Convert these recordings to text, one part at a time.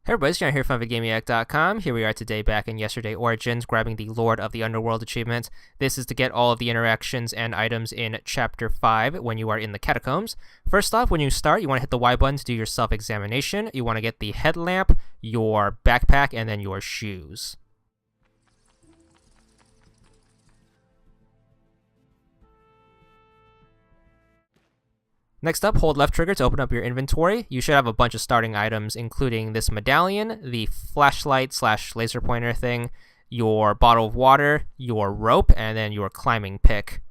Hey everybody, it's John here from VidGamiac.com. Here we are today back in Yesterday Origins, grabbing the Lord of the Underworld achievement. This is to get all of the interactions and items in Chapter 5 when you are in the Catacombs. First off, when you start, you want to hit the Y button to do your self-examination. You want to get the headlamp, your backpack, and then your shoes. Next up, hold left trigger to open up your inventory. You should have a bunch of starting items, including this medallion, the flashlight / laser pointer thing, your bottle of water, your rope, and then your climbing pick.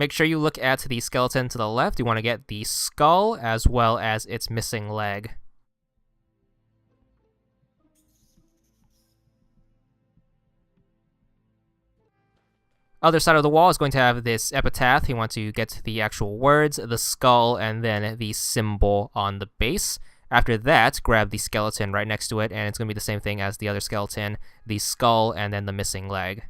Make sure you look at the skeleton to the left. You want to get the skull as well as its missing leg. Other side of the wall is going to have this epitaph. You want to get the actual words, the skull, and then the symbol on the base. After that, grab the skeleton right next to it, and it's going to be the same thing as the other skeleton, the skull, and then the missing leg.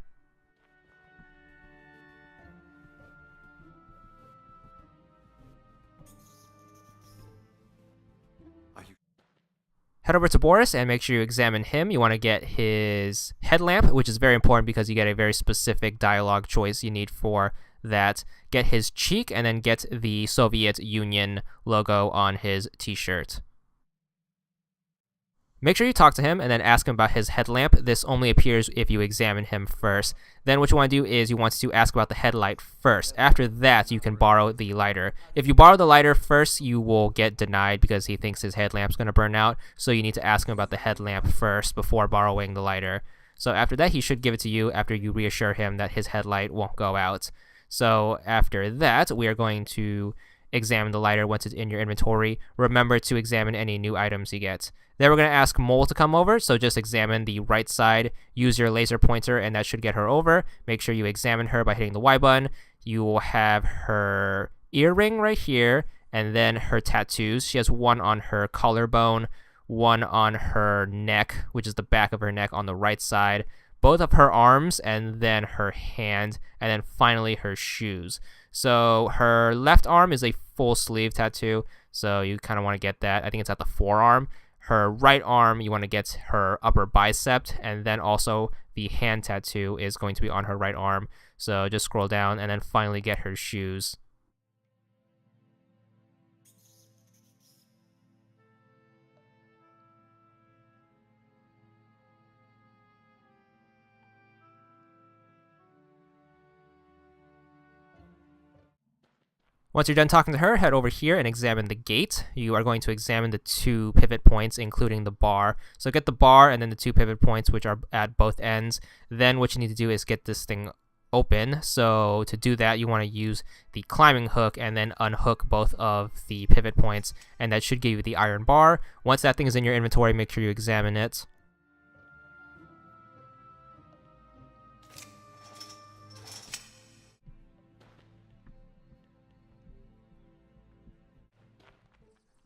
Head over to Boris and make sure you examine him. You want to get his headlamp, which is very important because you get a very specific dialogue choice you need for that. Get his cheek, and then get the Soviet Union logo on his t-shirt. Make sure you talk to him and then ask him about his headlamp. This only appears if you examine him first. Then what you want to do is you want to ask about the headlight first. After that, you can borrow the lighter. If you borrow the lighter first, you will get denied because he thinks his headlamp's going to burn out. So you need to ask him about the headlamp first before borrowing the lighter. So after that, he should give it to you after you reassure him that his headlight won't go out. So after that, we are going to examine the lighter once it's in your inventory. Remember to examine any new items you get. Then we're going to ask Mole to come over, so just examine the right side, use your laser pointer, and that should get her over. Make sure you examine her by hitting the Y button. You will have her earring right here, and then her tattoos. She has one on her collarbone, one on her neck, which is the back of her neck on the right side, both of her arms, and then her hand, and then finally her shoes. So her left arm is a full sleeve tattoo, so you kind of want to get that. I think it's at the forearm. Her right arm, you want to get her upper bicep, and then also the hand tattoo is going to be on her right arm. So just scroll down and then finally get her shoes. Once you're done talking to her, head over here and examine the gate. You are going to examine the 2 pivot points, including the bar. So get the bar and then the 2 pivot points, which are at both ends. Then what you need to do is get this thing open. So to do that, you want to use the climbing hook and then unhook both of the pivot points, and that should give you the iron bar. Once that thing is in your inventory, make sure you examine it.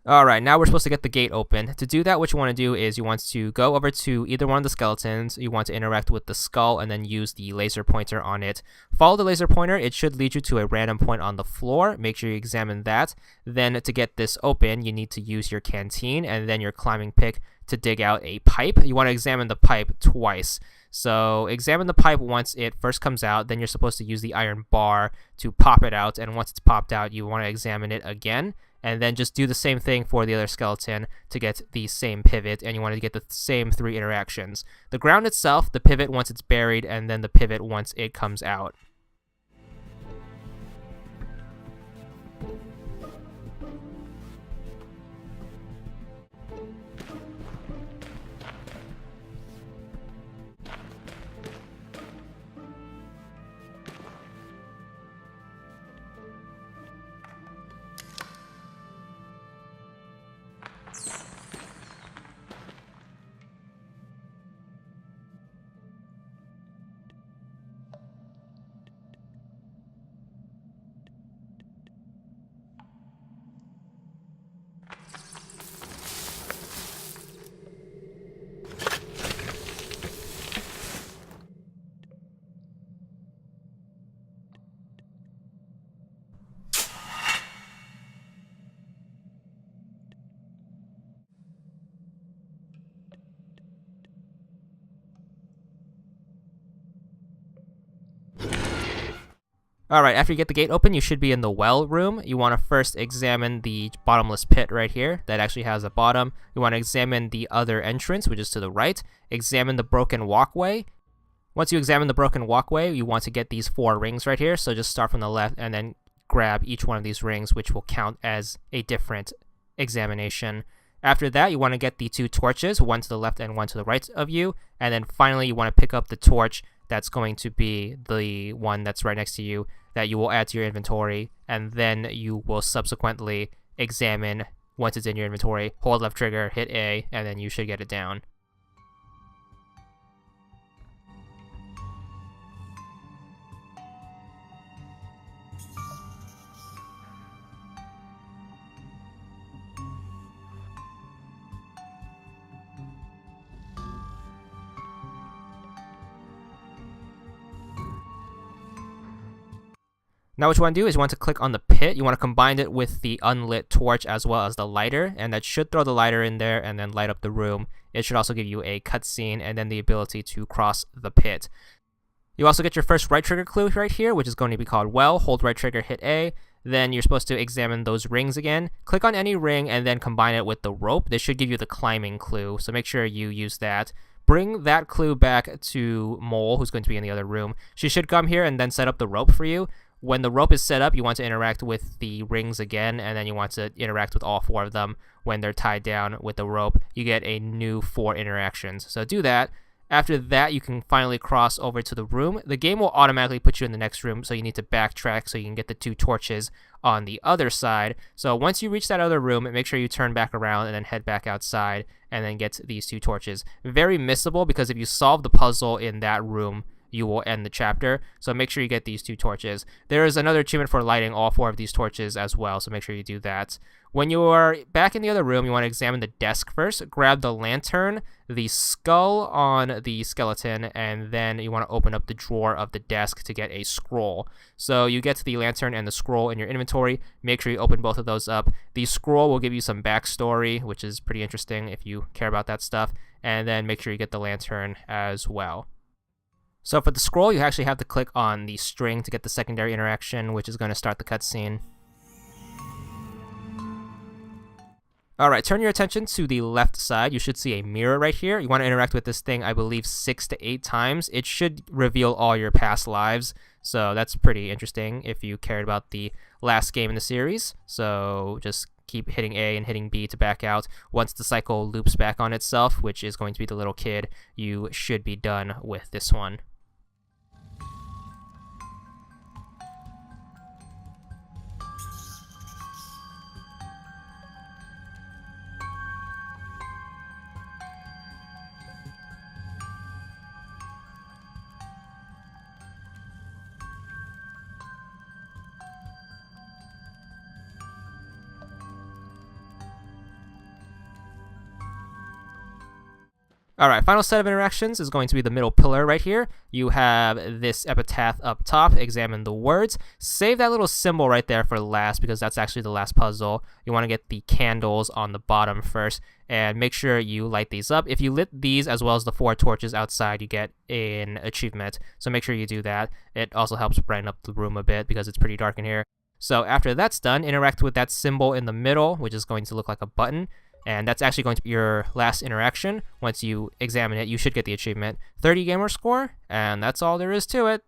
Alright, now we're supposed to get the gate open. To do that, what you want to do is you want to go over to either one of the skeletons. You want to interact with the skull and then use the laser pointer on it. Follow the laser pointer. It should lead you to a random point on the floor. Make sure you examine that. Then to get this open, you need to use your canteen and then your climbing pick to dig out a pipe. You want to examine the pipe twice. So examine the pipe once it first comes out, then you're supposed to use the iron bar to pop it out, and once it's popped out, you want to examine it again. And then just do the same thing for the other skeleton to get the same pivot, and you want to get the same 3 interactions. The ground itself, the pivot once it's buried, and then the pivot once it comes out. Alright, after you get the gate open, you should be in the well room. You want to first examine the bottomless pit right here that actually has a bottom. You want to examine the other entrance, which is to the right. Examine the broken walkway. Once you examine the broken walkway, you want to get these 4 rings right here. So just start from the left and then grab each one of these rings, which will count as a different examination. After that, you want to get the 2 torches, one to the left and one to the right of you. And then finally, you want to pick up the torch that's going to be the one that's right next to you that you will add to your inventory. And then you will subsequently examine once it's in your inventory. Hold left trigger, hit A, and then you should get it down. Now what you want to do is you want to click on the pit. You want to combine it with the unlit torch as well as the lighter, and that should throw the lighter in there and then light up the room. It should also give you a cutscene and then the ability to cross the pit. You also get your first right trigger clue right here, which is going to be called Well. Hold right trigger, hit A. Then you're supposed to examine those rings again. Click on any ring and then combine it with the rope. This should give you the climbing clue, so make sure you use that. Bring that clue back to Mole, who's going to be in the other room. She should come here and then set up the rope for you. When the rope is set up, you want to interact with the rings again, and then you want to interact with all 4 of them. When they're tied down with the rope, you get a new 4 interactions. So do that. After that, you can finally cross over to the room. The game will automatically put you in the next room, so you need to backtrack so you can get the 2 torches on the other side. So once you reach that other room, make sure you turn back around and then head back outside and then get these 2 torches. Very missable, because if you solve the puzzle in that room, you will end the chapter, so make sure you get these 2 torches. There is another achievement for lighting all 4 of these torches as well, so make sure you do that. When you are back in the other room, you want to examine the desk first. Grab the lantern, the skull on the skeleton, and then you want to open up the drawer of the desk to get a scroll. So you get to the lantern and the scroll in your inventory. Make sure you open both of those up. The scroll will give you some backstory, which is pretty interesting if you care about that stuff, and then make sure you get the lantern as well. So for the scroll, you actually have to click on the string to get the secondary interaction, which is going to start the cutscene. Alright, turn your attention to the left side. You should see a mirror right here. You want to interact with this thing, I believe, 6 to 8 times. It should reveal all your past lives, so that's pretty interesting if you cared about the last game in the series. So just keep hitting A and hitting B to back out. Once the cycle loops back on itself, which is going to be the little kid, you should be done with this one. Alright, final set of interactions is going to be the middle pillar right here. You have this epitaph up top. Examine the words. Save that little symbol right there for last, because that's actually the last puzzle. You want to get the candles on the bottom first, and make sure you light these up. If you lit these as well as the 4 torches outside, you get an achievement, so make sure you do that. It also helps brighten up the room a bit because it's pretty dark in here. So after that's done, interact with that symbol in the middle, which is going to look like a button. And that's actually going to be your last interaction. Once you examine it, you should get the achievement. 30 gamer score, and that's all there is to it.